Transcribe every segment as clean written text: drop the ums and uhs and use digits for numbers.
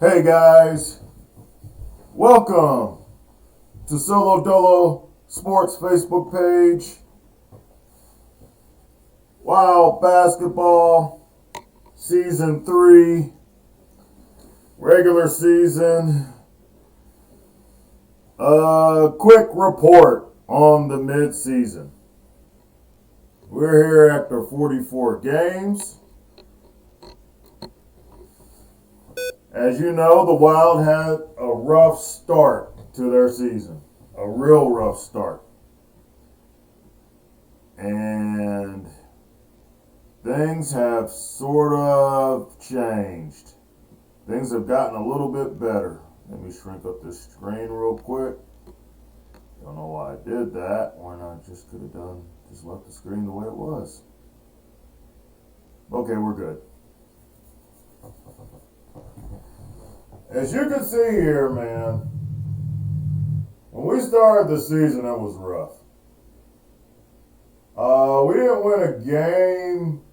Hey guys, welcome to Solo Dolo Sports Facebook page. Wild Basketball Season 3, regular season. A quick report on the mid-season. We're here after 44 games. As you know, the Wild had a rough start to their season. A real rough start. And things have sort of changed. Things have gotten a little bit better. Let me shrink up this screen real quick. Don't know why I did that when I just could have just left the screen the way it was. Okay, we're good. As you can see here, man, when we started the season, it was rough. We didn't win a game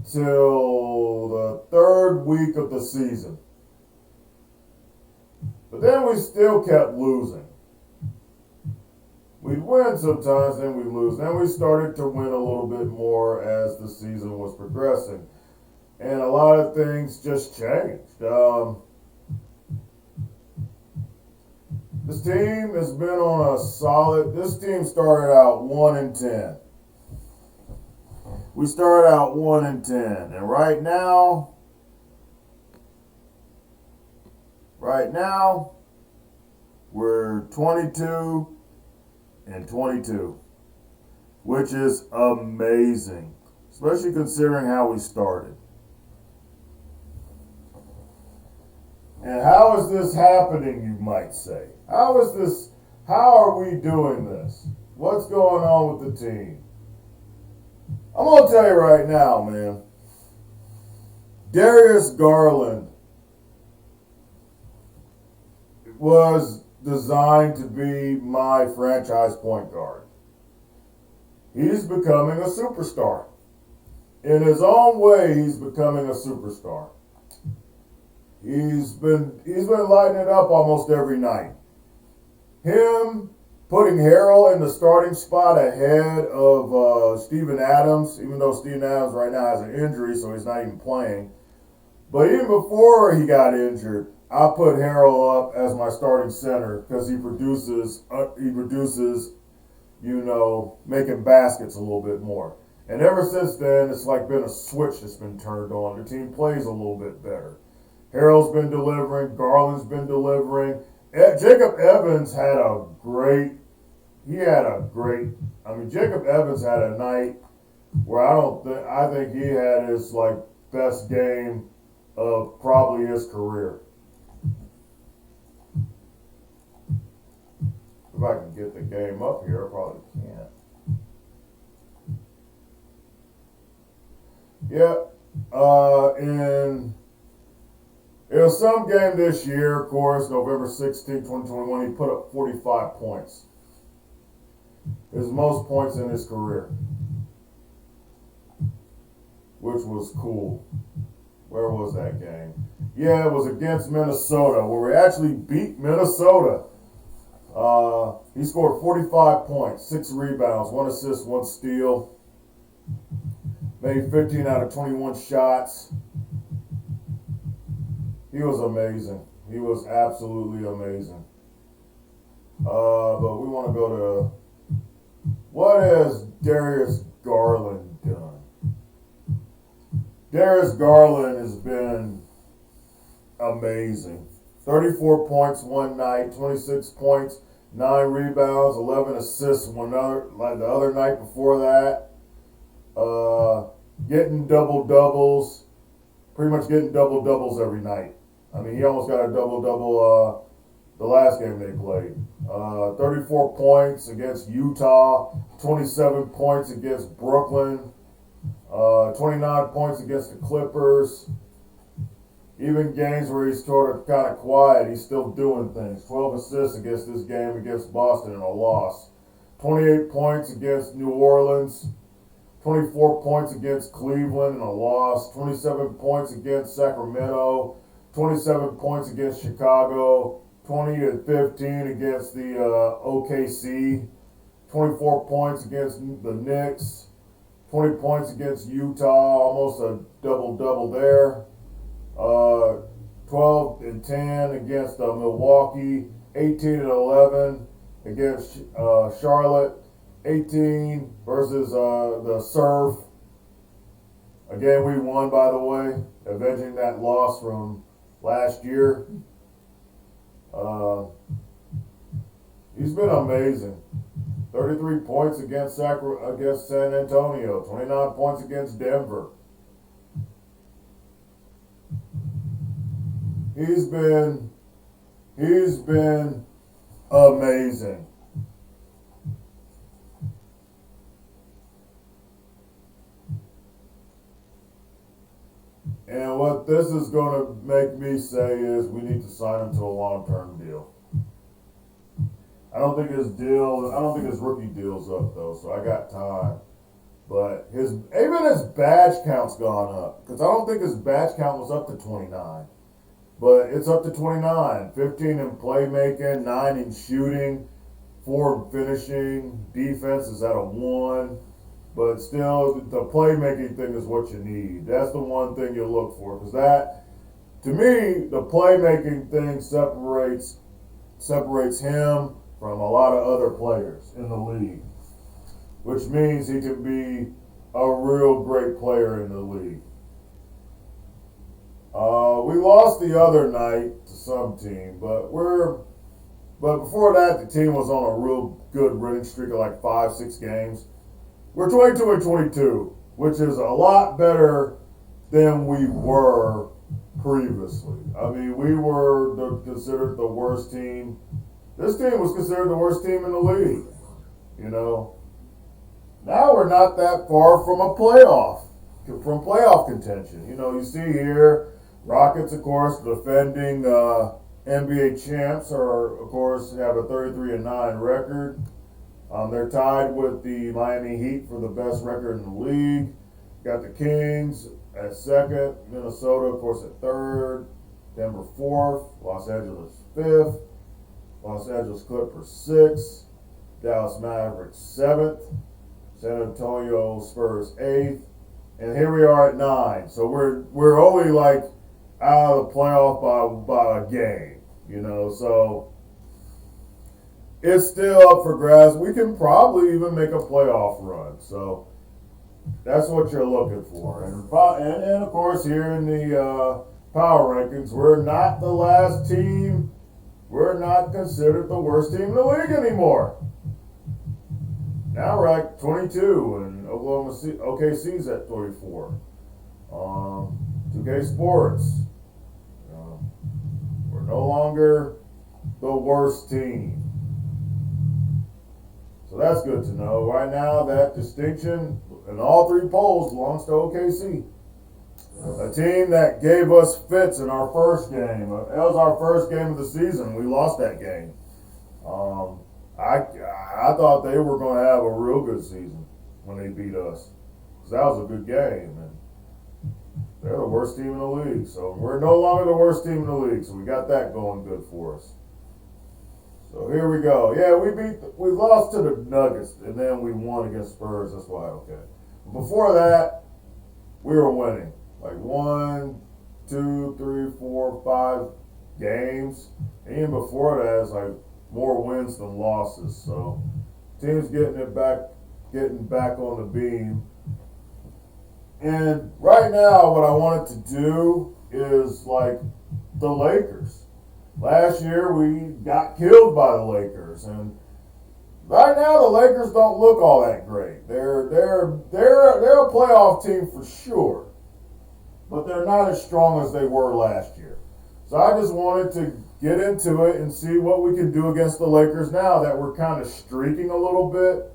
till the third week of the season. But then we still kept losing. We'd win sometimes, then we'd lose. Then we started to win a little bit more as the season was progressing. And a lot of things just changed. This team has been on a solid. This team started out 1-10. We started out 1-10, and right now, we're 22-22, which is amazing, especially considering how we started. And how is this happening, you might say? How are we doing this? What's going on with the team? I'm going to tell you right now, man. Darius Garland was designed to be my franchise point guard. He's becoming a superstar. In his own way, he's becoming a superstar. He's been lighting it up almost every night. Him putting Harrell in the starting spot ahead of Steven Adams, even though Steven Adams right now has an injury, so he's not even playing. But even before he got injured, I put Harrell up as my starting center because he produces, making baskets a little bit more. And ever since then, it's like been a switch that's been turned on. The team plays a little bit better. Harrell's been delivering. Garland's been delivering. Jacob Evans had a great. Jacob Evans had a night where I think he had his best game of probably his career. If I can get the game up here, I probably can't. And it was some game this year, of course, November 16, 2021, he put up 45 points. His most points in his career, which was cool. Where was that game? Yeah, it was against Minnesota, where we actually beat Minnesota. He scored 45 points, 6 rebounds, 1 assist, 1 steal. Made 15 out of 21 shots. He was amazing. He was absolutely amazing. But we want to go to, what has Darius Garland done? Darius Garland has been amazing. 34 points one night, 26 points, 9 rebounds, 11 assists the other night before that. Getting double-doubles, pretty much getting double-doubles every night. I mean, he almost got a double-double the last game they played. 34 points against Utah, 27 points against Brooklyn, 29 points against the Clippers. Even games where he's sort of kind of quiet, he's still doing things. 12 assists against this game against Boston in a loss. 28 points against New Orleans. 24 points against Cleveland in a loss. 27 points against Sacramento. 27 points against Chicago, 20-15 against the OKC, 24 points against the Knicks, 20 points against Utah, almost a double-double there. 12-10 against Milwaukee, 18-11 against Charlotte, 18 versus the Surf. A game we won, by the way, avenging that loss from last year. He's been amazing. 33 points against San Antonio, 29 points against Denver. He's been amazing. And what this is going to make me say is we need to sign him to a long-term deal. I don't think his rookie deal's up though, so I got time. But even his badge count's gone up, because I don't think his badge count was up to 29. But it's up to 29. 15 in playmaking, 9 in shooting, 4 in finishing. Defense is at a 1. But still, the playmaking thing is what you need. That's the one thing you look for. Because that, to me, the playmaking thing separates him from a lot of other players in the league. Which means he can be a real great player in the league. We lost the other night to some team, but before that, the team was on a real good winning streak of like 5-6 games. We're 22-22, which is a lot better than we were previously. I mean, we were considered the worst team. This team was considered the worst team in the league. You know, now we're not that far from playoff contention. You know, you see here, Rockets, of course, defending NBA champs, are of course have a 33-9 record. They're tied with the Miami Heat for the best record in the league. Got the Kings at second, Minnesota, of course, at third, Denver fourth, Los Angeles fifth, Los Angeles Clippers sixth, Dallas Mavericks seventh, San Antonio Spurs eighth, and here we are at 9. So we're only like out of the playoff by a game, you know. So it's still up for grabs. We can probably even make a playoff run. So that's what you're looking for. And of course, here in the power rankings, we're not the last team. We're not considered the worst team in the league anymore. Now we're at 22, and OKC's at 34. 2K Sports, we're no longer the worst team. So that's good to know. Right now, that distinction in all 3 polls belongs to OKC. A team that gave us fits in our first game. That was our first game of the season. We lost that game. I thought they were going to have a real good season when they beat us, because that was a good game. And they're the worst team in the league. So we're no longer the worst team in the league. So we got that going good for us. So here we go. Yeah, we lost to the Nuggets, and then we won against Spurs. That's why, okay. Before that, we were winning. Like 1, 2, 3, 4, 5 games. And even before that, it's like more wins than losses. So teams getting back on the beam. And right now, what I wanted to do is like the Lakers. Last year, we got killed by the Lakers, and right now the Lakers don't look all that great. They're a playoff team for sure, but they're not as strong as they were last year. So I just wanted to get into it and see what we can do against the Lakers now that we're kind of streaking a little bit.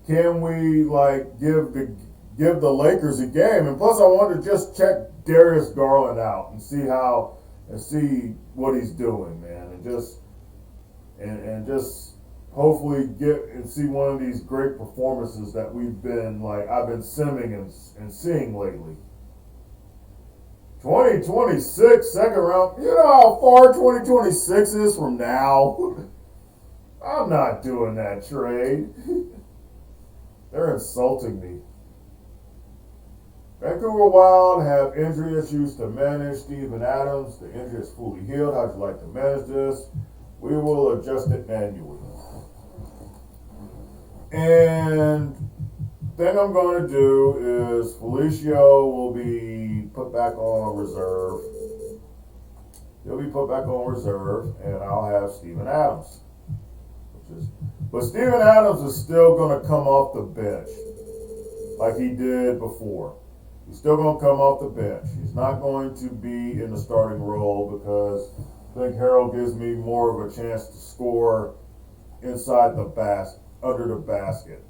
Can we like give the Lakers a game? And plus, I wanted to just check Darius Garland out and see what he's doing, man, and just hopefully get and see one of these great performances that I've been simming and seeing lately. 2026, second round. You know how far 2026 is from now? I'm not doing that trade. They're insulting me. Vancouver Wild have injury issues to manage. Steven Adams, the injury is fully healed. How'd you like to manage this? We will adjust it manually. And thing I'm going to do is Felicio will be put back on reserve. He'll be put back on reserve, and I'll have Steven Adams. But Steven Adams is still going to come off the bench like he did before. He's still going to come off the bench. He's not going to be in the starting role because I think Harold gives me more of a chance to score inside the basket, under the basket.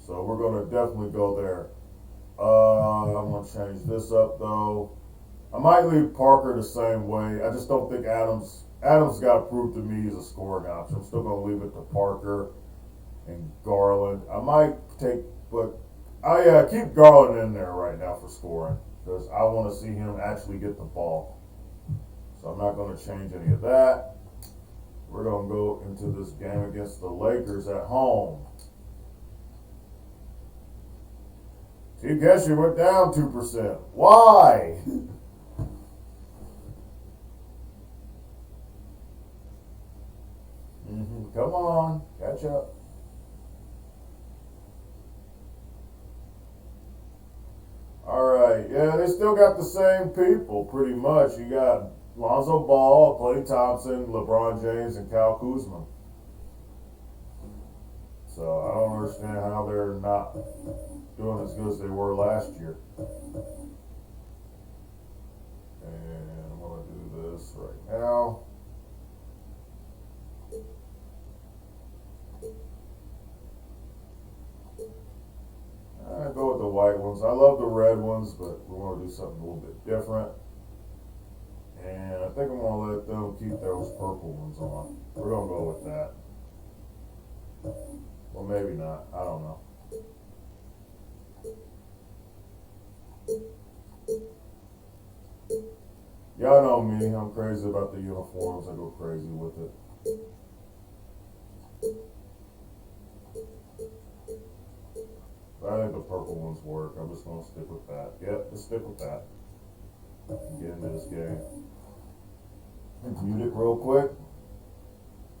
So we're going to definitely go there. I'm going to change this up though. I might leave Parker the same way. I just don't think Adams got to prove to me he's a scoring option. I'm still going to leave it to Parker and Garland. I might take, but I keep Garland in there right now for scoring because I want to see him actually get the ball. So I'm not going to change any of that. We're going to go into this game against the Lakers at home. See, guess you went down 2%. Why? Come on, catch up. All right, yeah, they still got the same people pretty much. You got Lonzo Ball, Klay Thompson, LeBron James, and Kyle Kuzma. So I don't understand how they're not doing as good as they were last year. And I'm going to do this right now. I go with the white ones. I love the red ones, but we want to do something a little bit different. And I think I'm going to let them keep those purple ones on. We're going to go with that. Well, maybe not. I don't know. Y'all know me. I'm crazy about the uniforms. I go crazy with it. But I think the purple ones work. I'm just going to stick with that. Yep, just stick with that. Get into this game. Mute it real quick.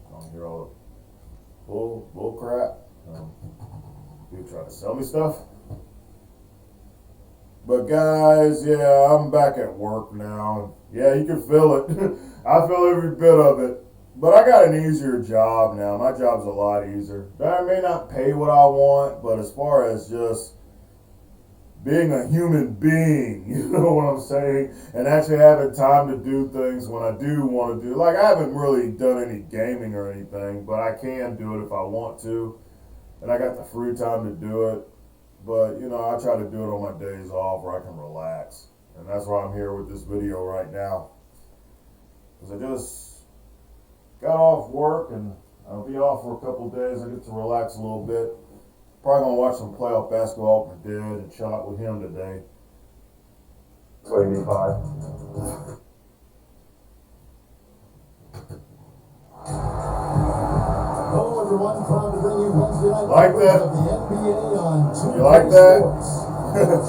I don't hear all the bull crap. You try to sell me stuff. But guys, yeah, I'm back at work now. Yeah, you can feel it. I feel every bit of it. But I got an easier job now. My job's a lot easier. I may not pay what I want, but as far as just being a human being, you know what I'm saying? And actually having time to do things when I do want to do. Like, I haven't really done any gaming or anything, but I can do it if I want to. And I got the free time to do it. But, you know, I try to do it on my days off where I can relax. And that's why I'm here with this video right now. Because I just got off work and I'll be off for a couple of days. I get to relax a little bit. Probably going to watch some playoff basketball with my dad and chill out with him today. 25. Hello everyone, proud to bring you Wednesday night like that? Of the NBA on 2 You like that?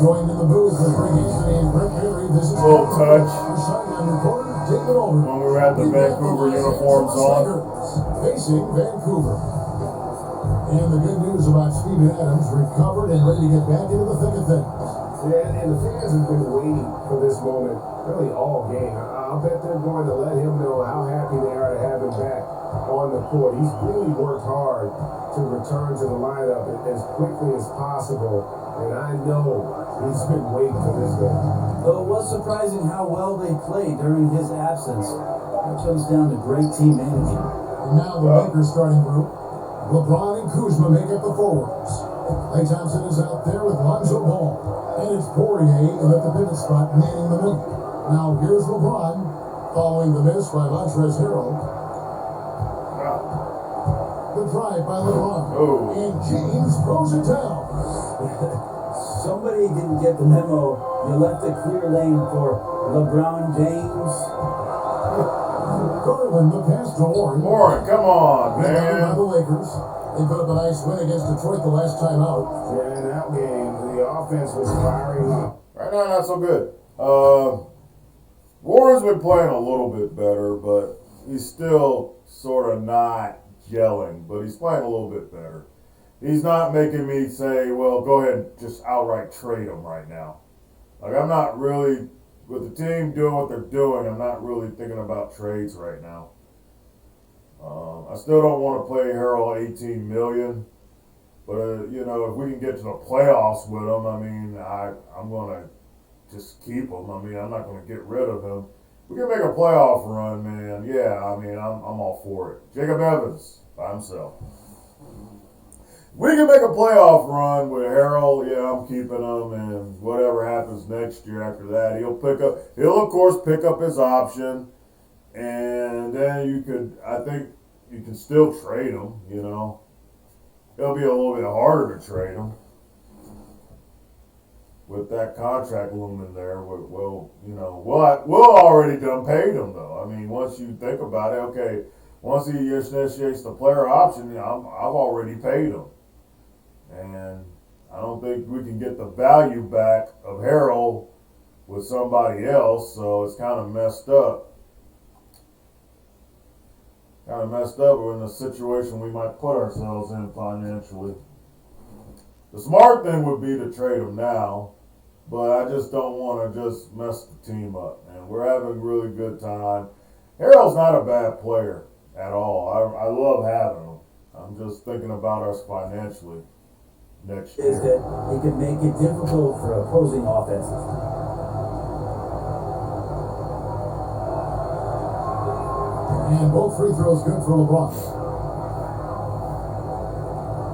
Joined in the booth with Rick Anthony and Rick Henry. This is Little touch. on recorder, David Older. When we had the Vancouver uniforms on. Facing Vancouver. And the good news about Steven Adams, recovered and ready to get back into the thick of things. Yeah, and the fans have been waiting for this moment really all game. I'll bet they're going to let him know how happy they are to have him back on the court. He's really worked hard to return to the lineup as quickly as possible, and I know he's been waiting for this day. Though it was surprising how well they played during his absence. That comes down to great team management. And now the Lakers starting group. LeBron and Kuzma make up the forwards. Klay Thompson is out there with Lonzo Ball. And it's Poirier at the pivot spot, manning the middle. Now here's LeBron, following the miss by Montrezl Harrell. The drive by LeBron. Oh. And James throws it down. Somebody didn't get the memo. You left a clear lane for LeBron James. Garland, the pass to Warren. Warren, come on, By man. the Lakers. They put up a nice win against Detroit the last time out. Yeah, in that game, the offense was firing up. Right now, not so good. Warren's been playing a little bit better, but he's still sort of not gelling, but he's playing a little bit better. He's not making me say, well, go ahead and just outright trade him right now. Like, I'm not really, with the team doing what they're doing, I'm not really thinking about trades right now. I still don't want to play Harrell $18 million, but you know, if we can get to the playoffs with him, I mean, I'm gonna just keep him. I mean, I'm not gonna get rid of him. We can make a playoff run, man. Yeah, I mean, I'm all for it. Jacob Evans by himself. We can make a playoff run with Harrell. Yeah, I'm keeping him, and whatever happens next year after that, he'll of course pick up his option. And then I think you can still trade him, you know. It'll be a little bit harder to trade him. With that contract looming there, we'll already done paid him though. I mean, once you think about it, okay, once he initiates the player option, I've already paid him. And I don't think we can get the value back of Harrell with somebody else, so it's kind of messed up. We're in a situation we might put ourselves in financially. The smart thing would be to trade him now, but I just don't want to just mess the team up. And we're having a really good time. Harrell's not a bad player at all. I love having him. I'm just thinking about us financially next year. Is that he can make it difficult for opposing offenses. And both free throws good for LeBron.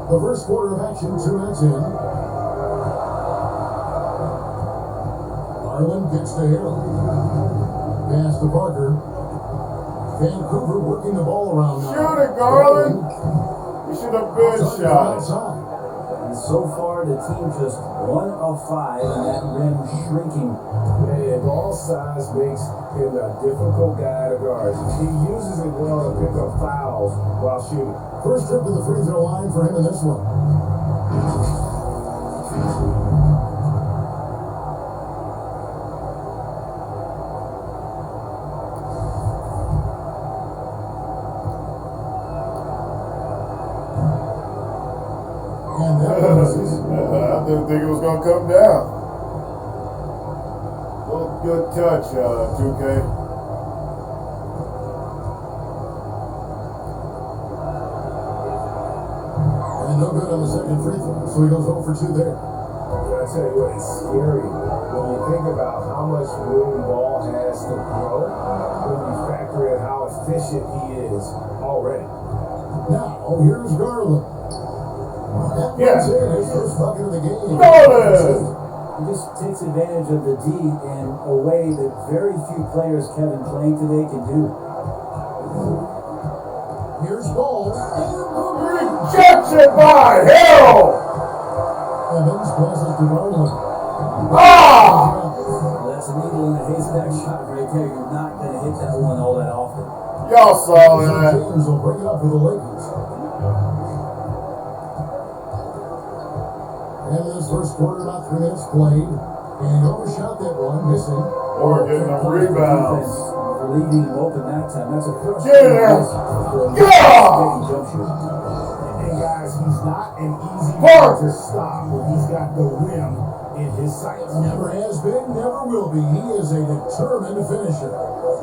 The first quarter of action, 2 minutes in. Garland gets to Harrell. Pass to Parker. Vancouver working the ball around now. Shoot it, Garland! You should have been shot. Outside. And so far, the team just 1 of 5, and that rim shrinking. Man, ball size makes him a difficult guy to guard. He uses it well to pick up fouls while shooting. First trip to the free throw line for him in this one. And that I didn't think it was going to come down. Well, good touch, 2K. And no good on the second free throw, so he goes 0 for 2 there. I tell you what, it's scary when you think about how much room ball has to grow. When you factor in how efficient he is already. Now, here's Garland. That one's in, his first bucket of the game. Garland! He just takes advantage of the D in a way that very few players, Kevin, playing today can do. Here's Ball. Rejection by Hill! Evans passes to Garland. Ah! Well, that's a needle in a haystack shot right there. You're not going to hit that one all that often. Y'all saw that. James will bring it up for the Lakers. And in this first quarter, about 3 minutes played. And he overshot that one, missing. Or getting a rebound. For leaving him open that time. That's a first. Get in there. Yeah! Jump shooter. And guys, he's not an easy Mark! man to stop when he's got the rim in his sights. Never has been, never will be. He is a determined finisher.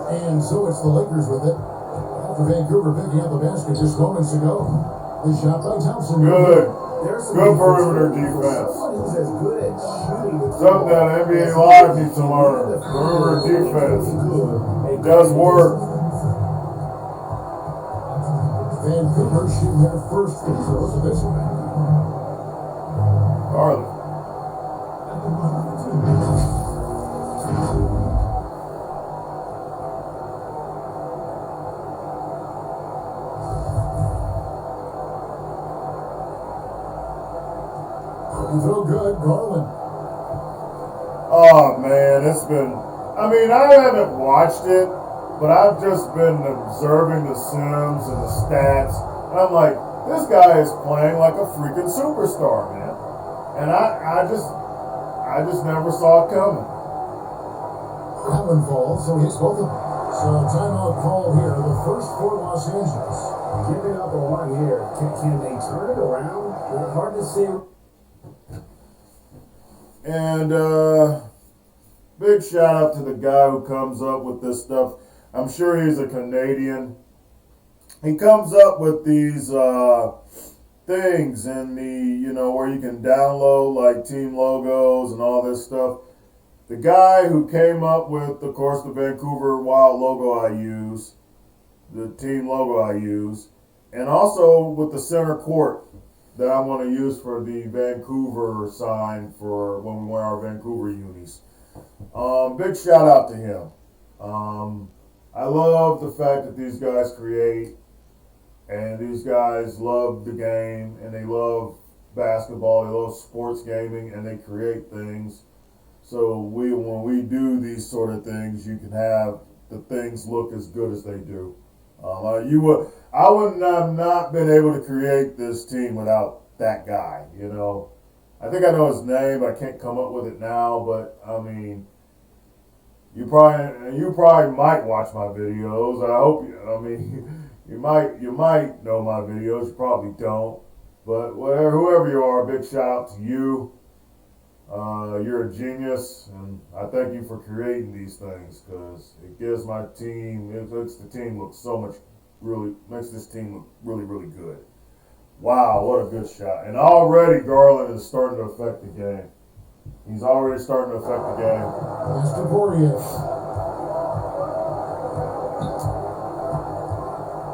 And so it's the Lakers with it. After Vancouver picking up the basket just moments ago. The shot by Thompson. Good. There's some Good perimeter defense. Someone who's as good at shooting the Something that NBA Live needs to learn. Perimeter defense. It does work. Vancouver shooting their first free throws of this one. Garland. Throw good, Garland. Oh man, it's been. I I mean, I haven't watched it, but I've just been observing the Sims and the stats, and I'm like, this guy is playing like a freaking superstar, man. And I just never saw it coming. Allen falls, so hits both of them. So timeout call here. The first for Los Angeles. Giving up a one here. Can they turn it around? Hard to say. And big shout out to the guy who comes up with this stuff. I'm sure he's a Canadian. He comes up with these things in the, where you can download like team logos and all this stuff. The guy who came up with, of course, the Vancouver Wild logo I use, the team logo I use, and also with the center court that I'm going to use for the Vancouver sign for when we wear our Vancouver unis. Big shout out to him. I love the fact that these guys create, and these guys love the game, and they love basketball, they love sports gaming, and they create things. So when we do these sort of things, you can have the things look as good as they do. I wouldn't have not been able to create this team without that guy. I think I know his name, but I can't come up with it now. But I mean, you probably might watch my videos. I hope you. I mean, you might know my videos. You probably don't. But whoever you are, big shout out to you. You're a genius, and I thank you for creating these things because it gives my team, it makes the team look makes this team look really, really good. Wow, what a good shot. And already Garland is starting to affect the game. He's already starting to affect the game. That's to Poirier.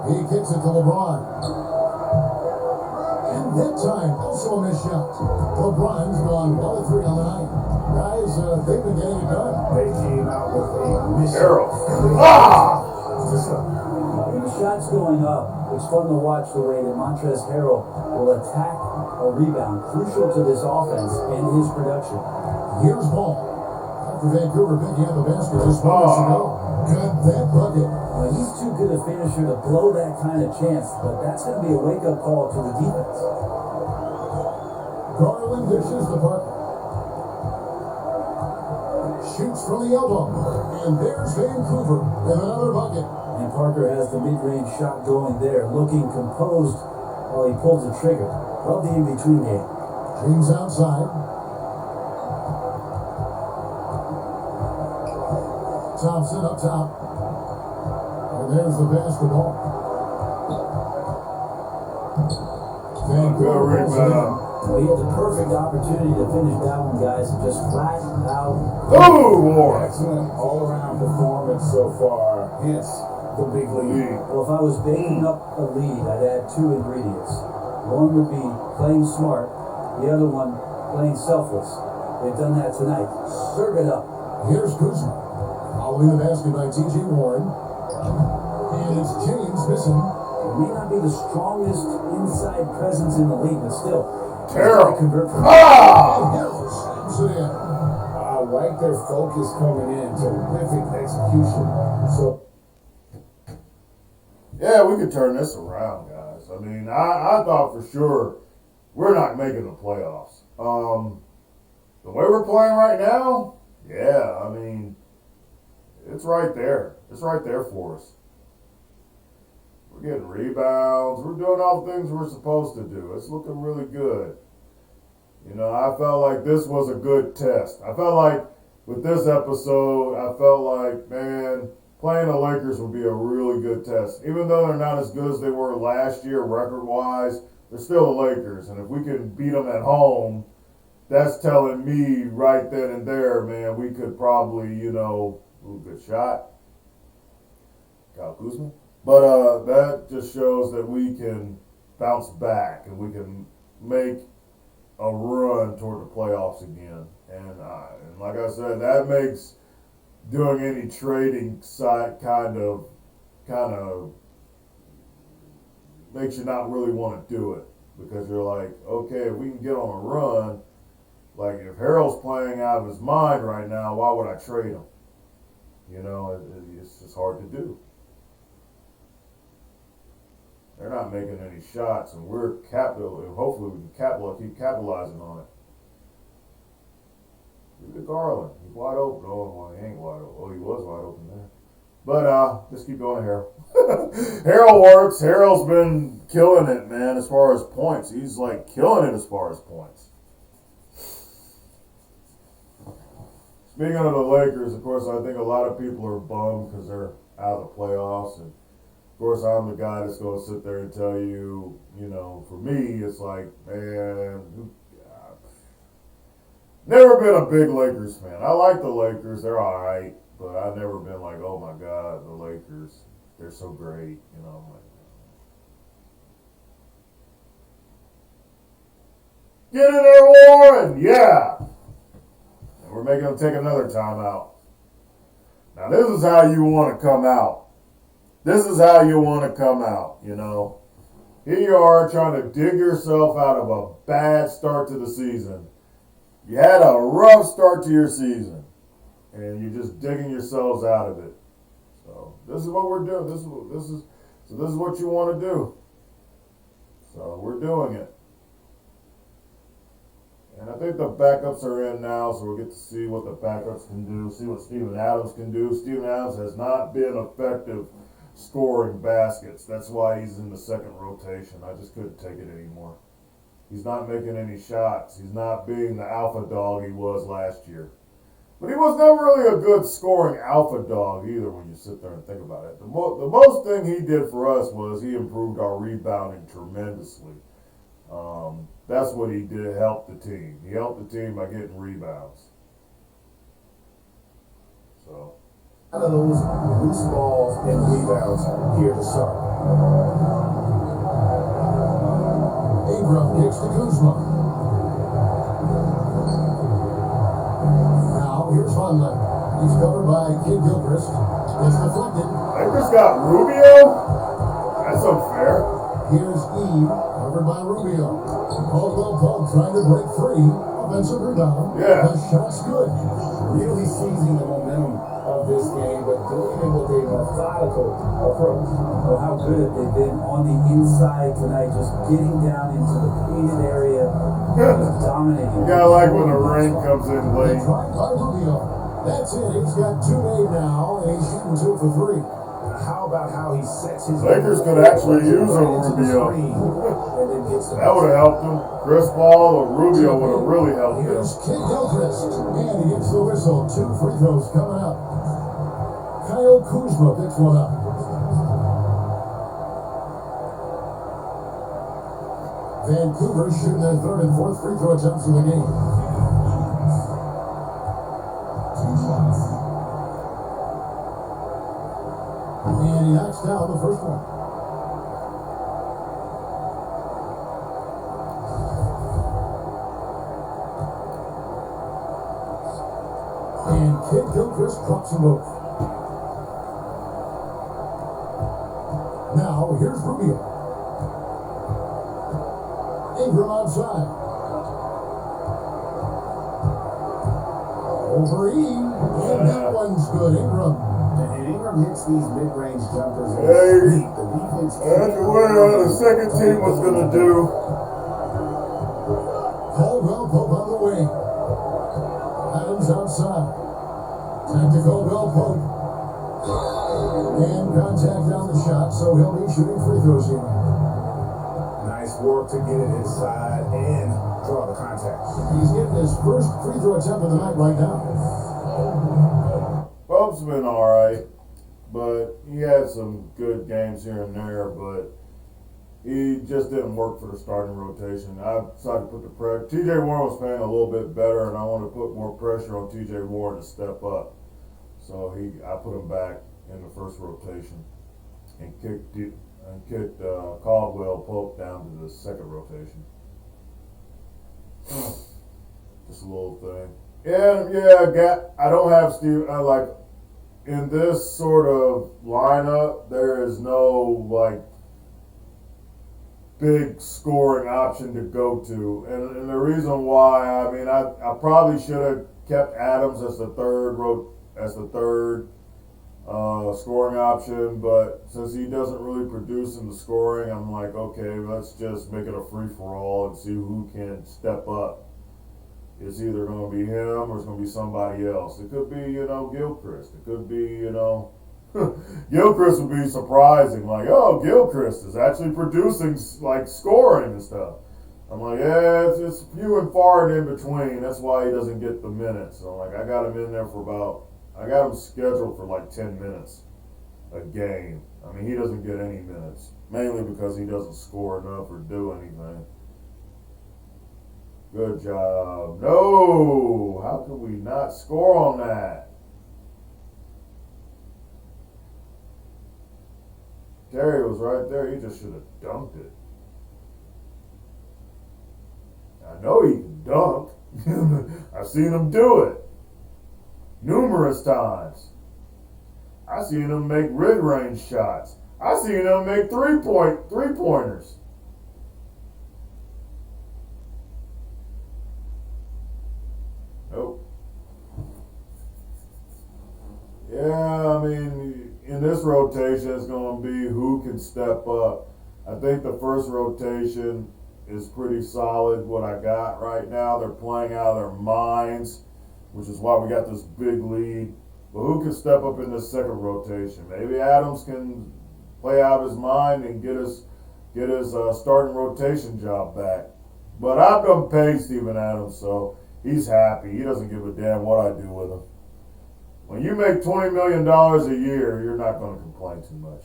He kicks it to LeBron. And that time, also a missed shot. LeBron's gone 1 of 3 on the night. Guys, they've been getting it done. They came out with a mission. Arrow. When the shot's going up, it's fun to watch the way that Montrezl Harrell will attack a rebound, crucial to this offense and his production. Here's ball. After Vancouver picking up a basket just moments ago. Got that bucket. He's too good a finisher to blow that kind of chance, but that's going to be a wake-up call to the defense. Garland dishes the Parker. Shoots from the elbow. And there's Vancouver with another bucket. And Parker has the mid-range shot going there, looking composed while he pulls the trigger. Love the in-between game. James outside. Thompson up top. And there's the basketball. Vancouver pulls it in. We had the perfect opportunity to finish that one, guys, and just flat out. Oh, Lord. Excellent all-around performance so far. Hence the big lead. Well, if I was baking up a lead, I'd add 2 ingredients. One would be playing smart. The other one, playing selfless. They've done that tonight. Serve it up. Here's Kuzma. Following the basket by T.J. Warren. And it's James missing. It may not be the strongest inside presence in the league, but still. Terrible. Convert from Hill slams it in. I like their focus coming in. Terrific execution. So, Yeah, we could turn this around, guys. I mean, I thought for sure we're not making the playoffs. The way we're playing right now, yeah, I mean, it's right there. It's right there for us. We're getting rebounds. We're doing all the things we're supposed to do. It's looking really good. I felt like this was a good test. I felt like with this episode, man, playing the Lakers would be a really good test. Even though they're not as good as they were last year record-wise, they're still the Lakers. And if we can beat them at home, that's telling me right then and there, man, we could probably, ooh, good shot. Kyle Kuzma. But that just shows that we can bounce back and we can make a run toward the playoffs again. And like I said, that makes doing any trading side kind of makes you not really want to do it because you're like, okay, if we can get on a run, like if Harold's playing out of his mind right now, why would I trade him? You know, it's just hard to do. They're not making any shots, and we're hopefully we can keep capitalizing on it. Look at Garland. He's wide open. Oh, well, he ain't wide open. Oh, he was wide open there. But just keep going, Harold. Harold works. Harold's been killing it, man, as far as points. He's like killing it as far as points. Speaking of the Lakers, of course, I think a lot of people are bummed because they're out of the playoffs. And, of course, I'm the guy that's going to sit there and tell you, you know, for me, it's like, man, never been a big Lakers fan. I like the Lakers. They're all right. But I've never been like, oh, my God, the Lakers, they're so great. You know, I'm like, get in there, Warren! Yeah! And we're making them take another timeout. Now, this is how you want to come out. This is how you want to come out, you know. Here you are trying to dig yourself out of a bad start to the season. You had a rough start to your season, and you're just digging yourselves out of it. So this is what we're doing. This is what you want to do. So we're doing it. And I think the backups are in now, so we'll get to see what the backups can do, see what Steven Adams can do. Steven Adams has not been effective scoring baskets. That's why he's in the second rotation. I just couldn't take it anymore. He's not making any shots. He's not being the alpha dog he was last year. But he was never really a good scoring alpha dog either when you sit there and think about it. The most thing he did for us was he improved our rebounding tremendously. That's what he did, help the team. He helped the team by getting rebounds. So. Out of those loose balls and rebounds here to start. Ingram kicks to Kuzma. Now here's Vonleh. He's covered by Kid Gilchrist. It's deflected. Lakers got Rubio? That's unfair. Here's Eve, covered by Rubio. Caldwell Pope trying to break free. Offensive rebound. Yeah. The shot's good. Really seizing the momentum of this game, but doing it with a methodical approach. Well, how good they've been on the inside tonight, just getting down into the painted area, just dominating. You gotta like when the rain comes in late. Tried by Rubio. That's it. He's got 2 made now, and he's shooting 2 for 3. How about how he sets his Lakers could actually use a Rubio. That would have helped him. Chris Paul or Rubio would have really helped him. Here's Kid Gilchrist, and he gets the whistle. 2 free throws coming up. Kyle Kuzma picks one up. Vancouver shooting their 3rd and 4th free throw attempts of the game. And he knocks down the first one. And Kid Gilchrist drops them both. Now, here's Rubio. Ingram outside. Over E. And that one's good. Ingram. And Ingram hits these mid-range jumpers. Hey, The defense. that's what the second team was going to do. Caldwell Pope on the wing. Adams outside. Time to Caldwell Pope. And contact on the shot, so he'll be shooting free throws here. Nice work to get it inside and draw the contact. He's getting his first free throw attempt of the night right now. Pope's been alright, but he had some good games here and there, but he just didn't work for the starting rotation. I decided to put the pressure. TJ Warren was playing a little bit better, and I wanted to put more pressure on TJ Warren to step up. So I put him back in the first rotation and kicked Caldwell Pope down to the second rotation. Just a little thing. I don't have Steve. In this sort of lineup, there is no big scoring option to go to, and the reason why, I mean, I probably should have kept Adams as the third scoring option, but since he doesn't really produce in the scoring, I'm like, okay, let's just make it a free-for-all and see who can step up. It's either going to be him or it's going to be somebody else. It could be, Gilchrist. It could be, Gilchrist would be surprising. Like, oh, Gilchrist is actually producing, like, scoring and stuff. I'm like, yeah, it's few and far and in between. That's why he doesn't get the minutes. So, like, I got him in there I got him scheduled for like 10 minutes a game. I mean, he doesn't get any minutes, mainly because he doesn't score enough or do anything. Good job. No! How could we not score on that? Terry was right there. He just should have dunked it. I know he can dunk. I've seen him do it numerous times. I've seen him make mid-range shots. I've seen him make three-pointers. Nope. Yeah, I mean, in this rotation, it's going to be who can step up. I think the first rotation is pretty solid, what I got right now. They're playing out of their minds, which is why we got this big lead. But who can step up in this second rotation? Maybe Adams can play out of his mind and get his starting rotation job back. But I've done paid Steven Adams, so he's happy. He doesn't give a damn what I do with him. When you make $20 million a year, you're not going to complain too much.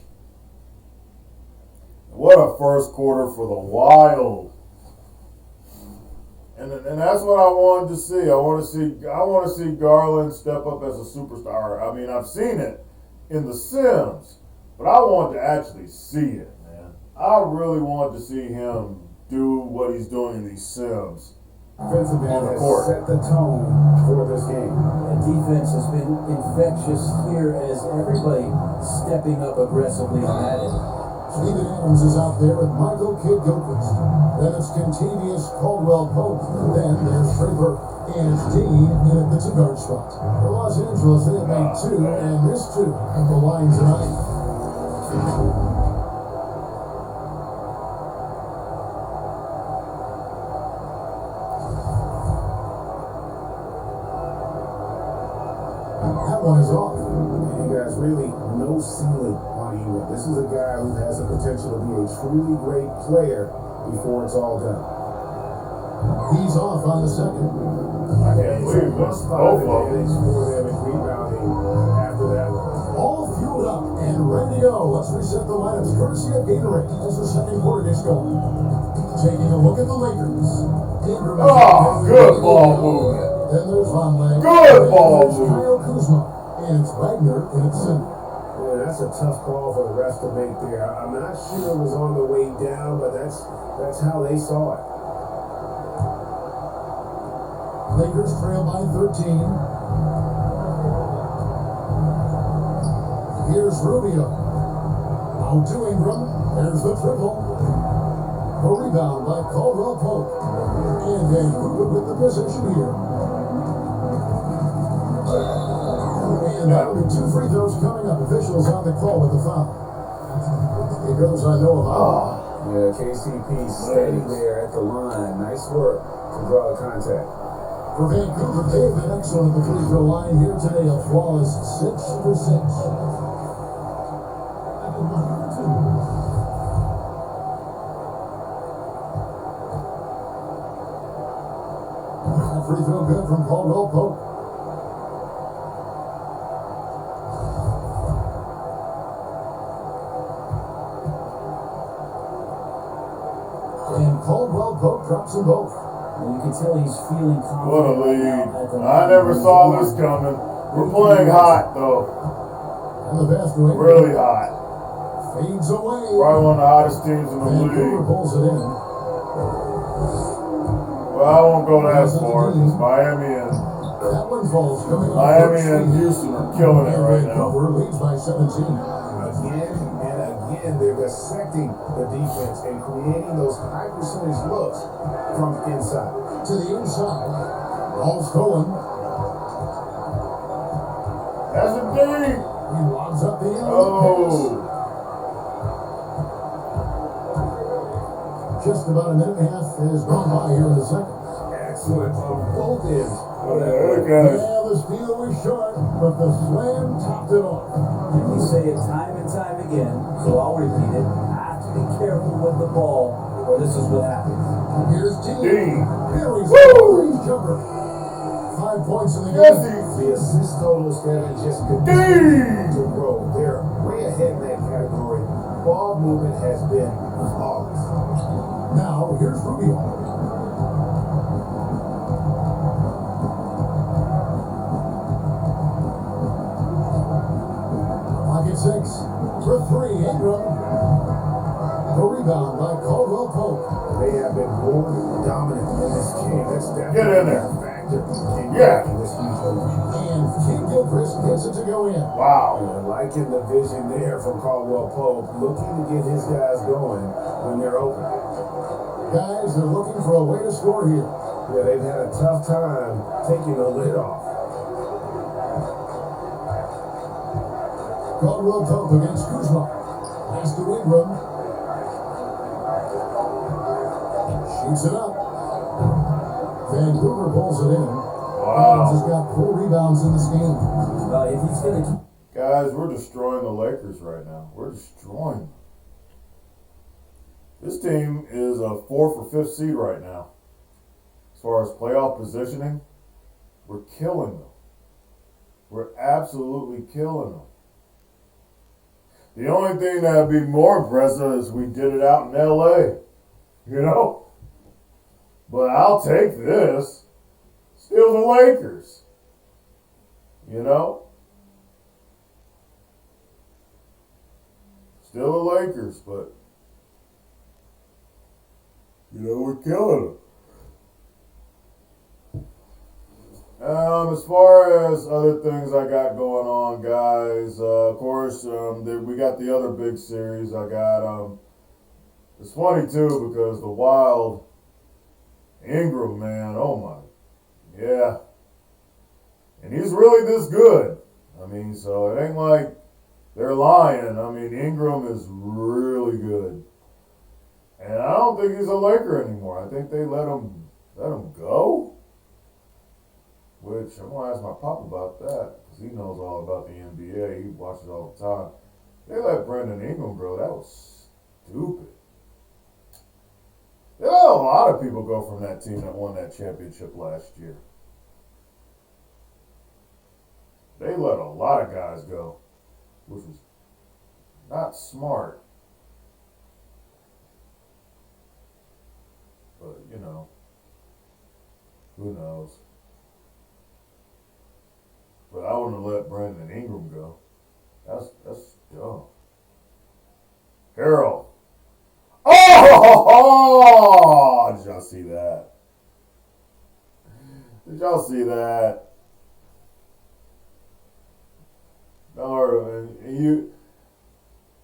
What a first quarter for the Wild. And that's what I wanted to see. I want to see Garland step up as a superstar. I mean, I've seen it in The Sims, but I want to actually see it, man. I really want to see him do what he's doing in these Sims. Defensive end On the has court. set the tone for this game. And defense has been infectious here as everybody stepping up aggressively on that end. Steven Adams is out there with Michael Kidd-Gilchrist. Then it's Contavious Caldwell-Pope. Then there's Draper and Dean in at the two-guard spot. For Los Angeles, they have made two and missed two at the line tonight. That one is off. And you guys, really no ceiling on Ewan. This is a guy who has the potential to be a truly great player before it's all done. He's off on the second. I can't believe this. Both of them. They scored them and rebounding after that one. All fueled up and ready to go. Let's reset the lineups courtesy of Gatorade as the second quarter gets going. Taking a look at the Lakers. Ingram is good ball movement. Then there's Von Leg. Good ball There's movement. Kyle Kuzma. And it's Wagner in its center. Yeah, that's a tough call for the refs to make there. I'm not sure it was on the way down, but that's how they saw it. Lakers trail by 13. Here's Rubio. Out to Ingram. There's the triple. A rebound by Caldwell-Pope. And Vancouver with the position here. And that will be two free throws coming up. Officials on the call with the foul. It goes, I know about. Yeah, KCP standing there at the line. Nice work to draw the contact. For Vancouver, they've been excellent at the free throw line here today. A flawless 6 for 6. Free throw good from Caldwell-Pope. And Caldwell-Pope drops them both. And you can tell he's feeling confident. What a right lead. now at the I never saw this coming. We're playing hot, though. And the basket Really hot. fades away. Probably one of the hottest teams in the Vancouver league. pulls it in. Well, I won't go that far because Miami That one falls coming off Miami first and feet. Houston are killing it And right now. Vancouver leads by 17. Again and again, they're dissecting the defense and creating those high percentage looks from inside. To the inside. Ball stolen. That's a D. He lobs up the end. Oh. Just about a minute and a half has gone by here in the second. Excellent on both ends. Okay. Yeah, the steal was short, but the slam topped it off. We say it time and time again, so I'll repeat it. Have to be careful with the ball, or this is what happens. Here's Dean. Perry's Woo! jumper. 5 points in the Yes, game. The assist totals have just Dang. continued to grow. They're way ahead in that category. Ball movement has been flawless. Now, here's Rubio. Pocket 6. For 3, Ingram. The rebound by Caldwell Pope. They have been more dominant in this game. That's definitely Get in there. a factor in Yeah. making this huge lead. And King Gilchrist gets it to go in. Wow. And liking the vision there from Caldwell Pope, looking to get his guys going when they're open. Guys, they're looking for a way to score here. Yeah, they've had a tough time taking the lid off. Caldwell Pope against Kuzma. Pass to Ingram. Shoots it up. Vancouver pulls it in. Adams has got 4 rebounds in this game. If he's going to keep Guys, we're destroying the Lakers right now. We're destroying them. This team is a 4th or 5th seed right now. As far as playoff positioning, we're killing them. We're absolutely killing them. The only thing that would be more impressive is we did it out in LA. You know? But I'll take this. Still the Lakers. You know? Still the Lakers, but we're killing them. As far as other things I got going on, guys, of course, we got the other big series. I got, it's funny too because the Wild, Ingram, man, oh my, yeah. And he's really this good. I mean, so it ain't like they're lying. I mean, Ingram is really good. And I don't think he's a Laker anymore. I think they let him go. Which I'm gonna ask my pop about that because he knows all about the NBA. He watches all the time. They let Brandon Ingram go. That was stupid. They let a lot of people go from that team that won that championship last year. They let a lot of guys go, which was not smart. But, who knows? But I wouldn't have let Brandon Ingram go. That's dumb. Harold. Oh! Did y'all see that? Did y'all see that? No,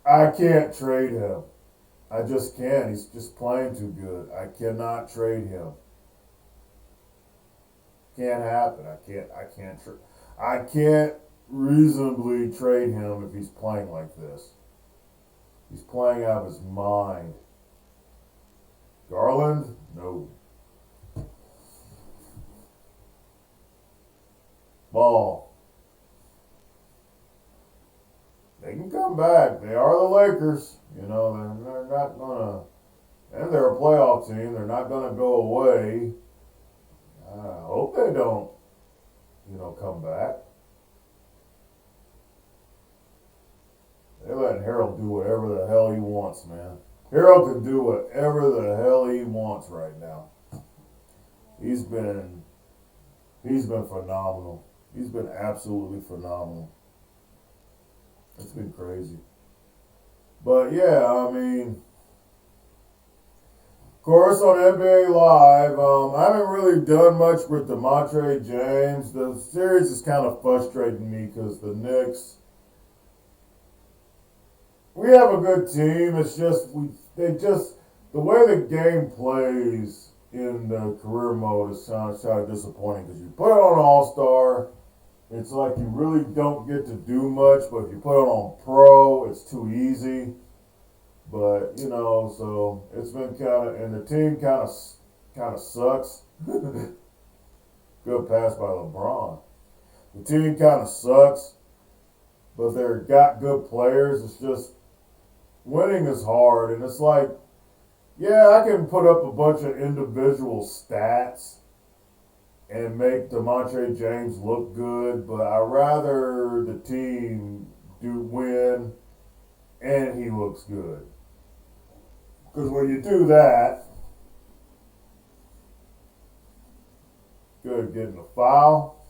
I can't trade him. I just can't. He's just playing too good. I cannot trade him. Can't happen. I can't reasonably trade him if he's playing like this. He's playing out of his mind. Garland? No. Ball. They can come back. They are the Lakers. They're not gonna, and they're a playoff team. They're not gonna go away. I hope they don't, come back. They're letting Harold do whatever the hell he wants, man. Harold can do whatever the hell he wants right now. He's been phenomenal. He's been absolutely phenomenal. It's been crazy. But yeah, I mean, of course on NBA Live, I haven't really done much with DeMontre James. The series is kind of frustrating me because the Knicks, we have a good team. It's just the way the game plays in the career mode is kind of disappointing because you put it on All-Star It's like you really don't get to do much, but if you put it on pro, it's too easy. But so it's been kind of, and the team kind of sucks. Good pass by LeBron. The team kind of sucks, but they're got good players. It's just winning is hard, and it's like, yeah, I can put up a bunch of individual stats and make DeMontre James look good, but I'd rather the team do win and he looks good. Because when you do that, good getting a foul.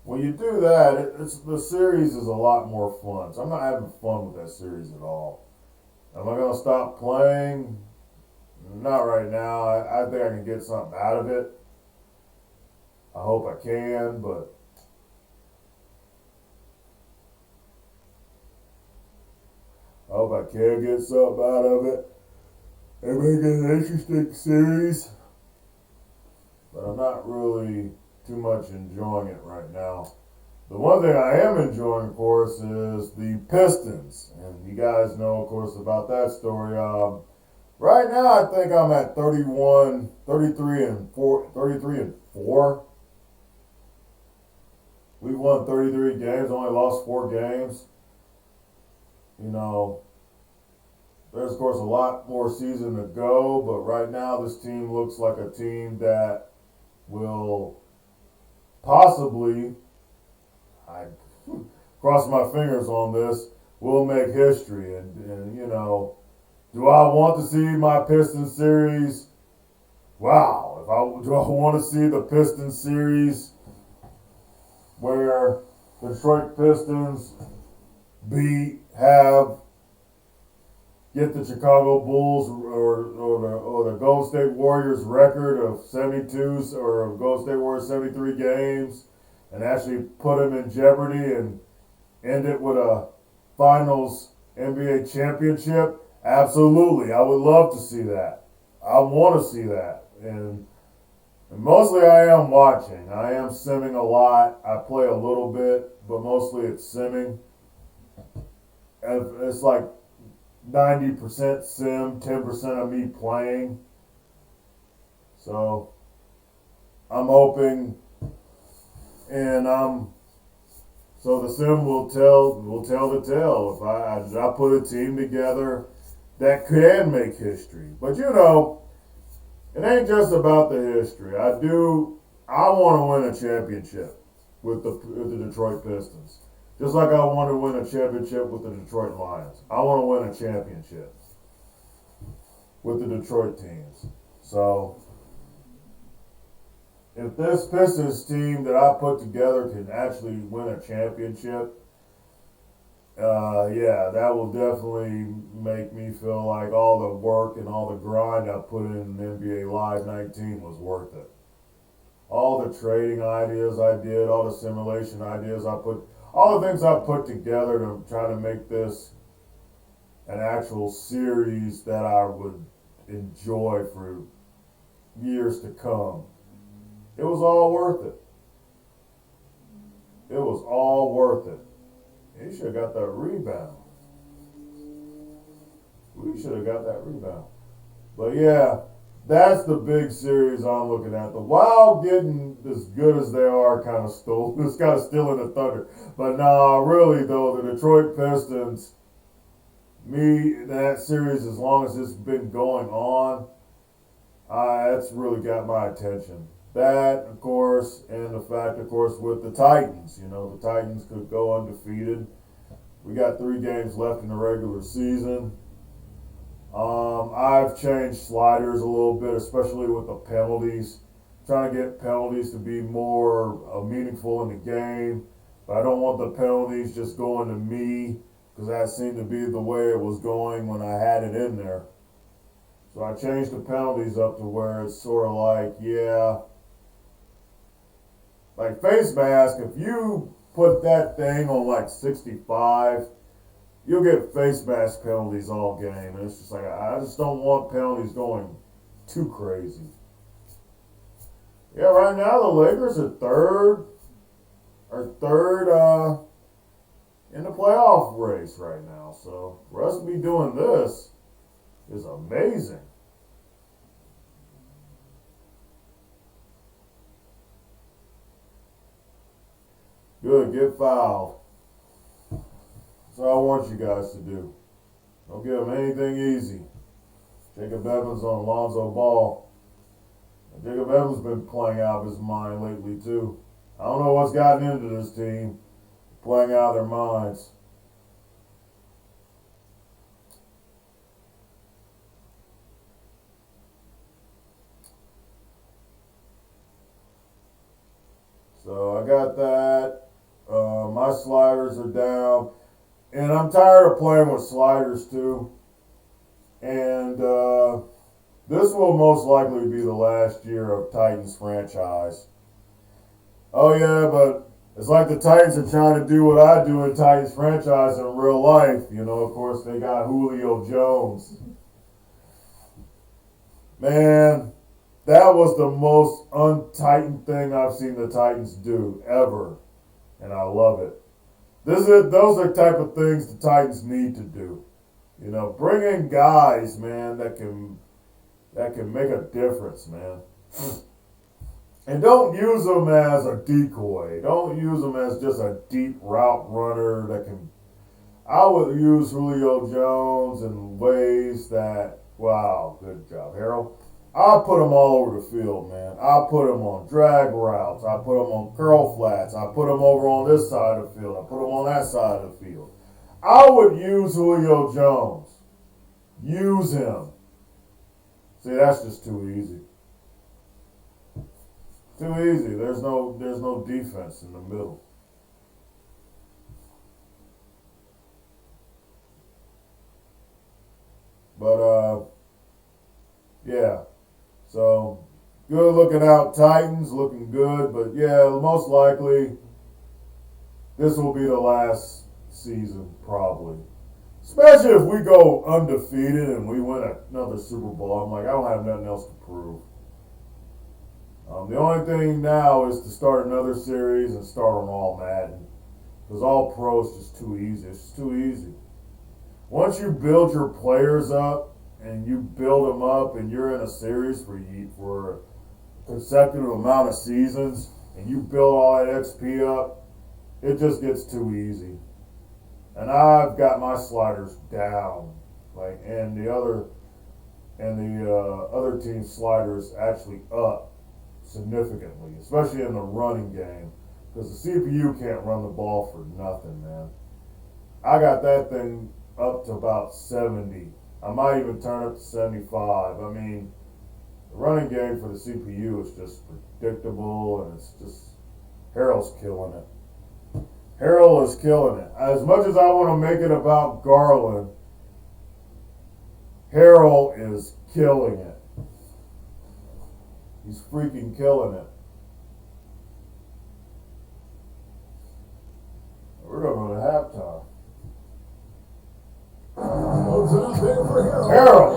When you do that, the series is a lot more fun. So I'm not having fun with that series at all. Am I going to stop playing? Not right now. I think I can get something out of it. I hope I can, but I hope I can get something out of it and make it an interesting series. But I'm not really too much enjoying it right now. The one thing I am enjoying, of course, is the Pistons. And you guys know, of course, about that story. Right now, I think I'm at 33 and 4. We've won 33 games, only lost 4 games. There's, of course, a lot more season to go, but right now this team looks like a team that will possibly, I cross my fingers on this, will make history. And do I want to see my Pistons series? Wow. Do I want to see the Pistons series where the Detroit Pistons get the Chicago Bulls or the Golden State Warriors record of 72 or Golden State Warriors 73 games and actually put them in jeopardy and end it with a finals NBA championship? Absolutely. I would love to see that. I want to see that. And mostly I am watching. I am simming a lot. I play a little bit, but mostly it's simming. And it's like 90% sim, 10% of me playing. So I'm hoping, and so the sim will tell the tale if I put a team together that can make history. But it ain't just about the history. I want to win a championship with the Detroit Pistons. Just like I want to win a championship with the Detroit Lions. I want to win a championship with the Detroit teams. So if this Pistons team that I put together can actually win a championship, that will definitely make me feel like all the work and all the grind I put in NBA Live 19 was worth it. All the trading ideas I did, all the simulation ideas I put, all the things I put together to try to make this an actual series that I would enjoy for years to come. It was all worth it. It was all worth it. He should have got that rebound. We should have got that rebound. But yeah, that's the big series I'm looking at. The Wild getting as good as they are kind of stole. It's kind of stealing the thunder. But nah, really though, the Detroit Pistons, that series, as long as it's been going on, that's really got my attention. That, of course, and the fact, of course, with the Titans. The Titans could go undefeated. We got 3 games left in the regular season. I've changed sliders a little bit, especially with the penalties. Trying to get penalties to be more meaningful in the game. But I don't want the penalties just going to me, because that seemed to be the way it was going when I had it in there. So I changed the penalties up to where it's sort of like face mask. If you put that thing on like 65, you'll get face mask penalties all game. And it's just like, I just don't want penalties going too crazy. Yeah, right now the Lakers are 3rd. are third in the playoff race right now. So for us to be doing this is amazing. Good, get fouled. That's all I want you guys to do. Don't give them anything easy. Jacob Evans on Lonzo Ball. Jacob Evans been playing out of his mind lately too. I don't know what's gotten into this team, playing out of their minds. So I got that. My sliders are down. And I'm tired of playing with sliders too. And this will most likely be the last year of Titans franchise. Oh yeah, but it's like the Titans are trying to do what I do in Titans franchise in real life. You know, of course, they got Julio Jones. Man, that was the most un-Titan thing I've seen the Titans do ever. And I love it. Those are the type of things the Titans need to do. You know, bring in guys, man, that can make a difference, man. And don't use them as a decoy. Don't use them as just a deep route runner that can. I would use Julio Jones in ways that, wow, good job, Harold. I put them all over the field, man. I put them on drag routes. I put them on curl flats. I put them over on this side of the field. I put them on that side of the field. I would use Julio Jones. Use him. See, that's just too easy. Too easy. There's no defense in the middle. But yeah. So good looking out Titans, looking good, but yeah, most likely this will be the last season probably. Especially if we go undefeated and we win another Super Bowl. I'm like, I don't have nothing else to prove. The only thing now is to start another series and start on All Madden. Because All Pro is just too easy. It's just too easy. Once you build your players up and you build them up and you're in a series for a consecutive amount of seasons and you build all that XP up, it just gets too easy. And I've got my sliders down, and the other team's sliders actually up significantly, especially in the running game, because the CPU can't run the ball for nothing, man. I got that thing up to about 70. I might even turn it to 75. I mean, the running game for the CPU is just predictable, and it's just Harold's killing it. Harold is killing it. As much as I want to make it about Garland, Harold is killing it. He's freaking killing it. We're going to go to halftime. Harold.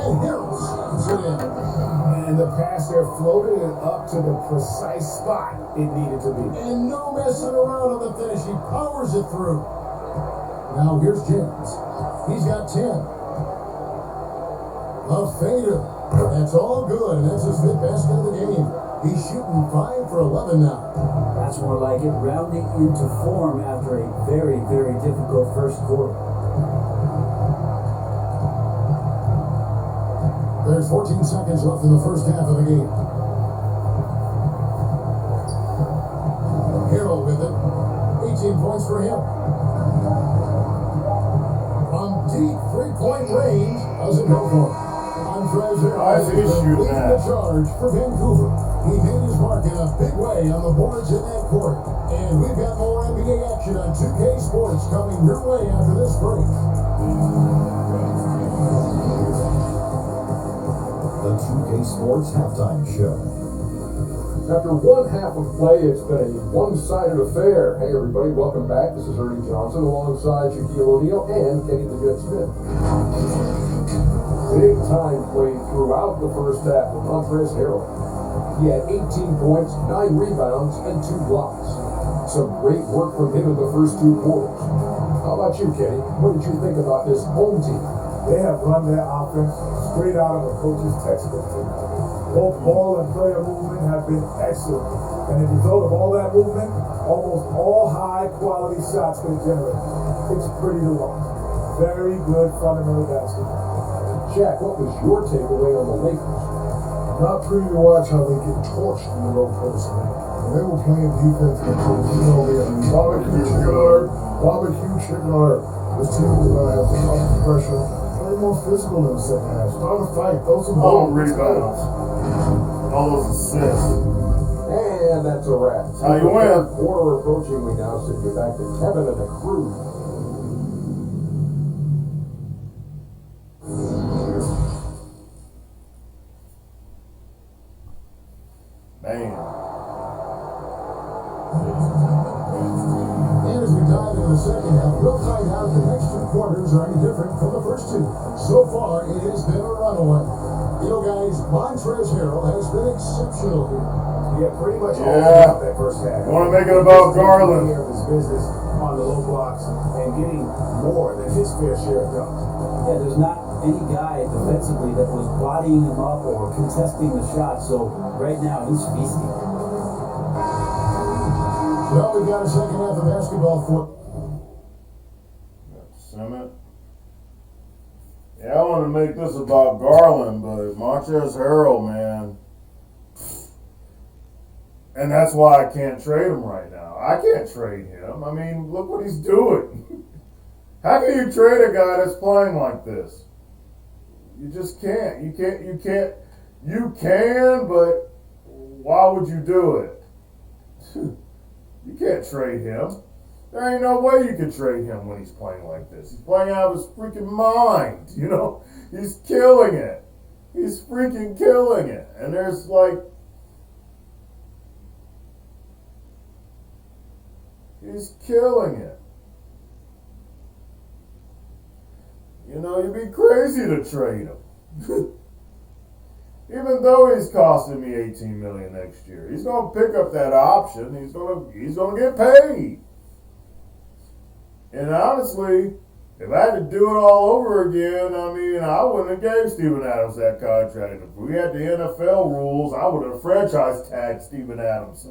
And the pass there floated it up to the precise spot it needed to be. And no messing around on the finish. He powers it through. Now here's James. He's got 10. A fader. That's all good. And that's his fifth basket of the game. He's shooting 5 for 11 now. That's more like it, rounding into form after a very, very difficult first quarter. There's 14 seconds left in the first half of the game. Harold with it. 18 points for him. From deep three-point range, doesn't go for it. Andres Harold is leading the charge for Vancouver. He made his mark in a big way on the boards in that court. And we've got more NBA action on 2K Sports coming your way after this break. The 2K Sports Halftime Show. After one half of play, it's been a one-sided affair. Hey everybody, welcome back. This is Ernie Johnson alongside Shaquille O'Neal and Kenny the Jet Smith. Big time played throughout the first half with Montrezl Harrell. He had 18 points, 9 rebounds, and 2 blocks. Some great work from him in the first two quarters. How about you, Kenny? What did you think about this home team? They have run their offense straight out of a coach's textbook. Both ball and player movement have been excellent. And the result of all that movement, almost all high-quality shots been generated. It's pretty to watch. Very good fundamental basketball. Jack, what was your takeaway on the Lakers? Not pretty to watch how they get torched in the low post. When they were playing defense, they had barbecue chicken. This team was going to have to up the pressure. Play more physical in the second half. Start a fight. Throw some All balls. rebounds. All those assists. And that's a wrap. How you win. Quarter approaching, we now send you back to Kevin and the crew. Man. And as we dive into the second half, we'll find out if the next two quarters are any different from the first two. So far, it has been a runaway. You know, guys, Montrezl Harrell has been exceptional here. Yeah, pretty much all Yeah. throughout that first half. Want to make it about Garland. Taking care of his business on the low blocks and getting more than his fair share of dunks. Yeah, there's not any guy defensively that was bodying him up or contesting the shot, so right now he's feasting. Well, we've got a second half of basketball for. Summit. Yeah, I want to make this about Garland, but Montrezl Harrell, man. And that's why I can't trade him right now. I can't trade him. I mean, look what he's doing. How can you trade a guy that's playing like this? You just can't. You can't. You can, but why would you do it? You can't trade him. There ain't no way you can trade him when he's playing like this. He's playing out of his freaking mind, you know? He's killing it. He's freaking killing it. And there's like... He's killing it. You know, you'd be crazy to trade him. Even though he's costing me $18 million next year. He's gonna pick up that option. He's gonna get paid. And honestly, if I had to do it all over again, I mean, I wouldn't have gave Steven Adams that contract. If we had the NFL rules, I would have franchise tagged Steven Adams.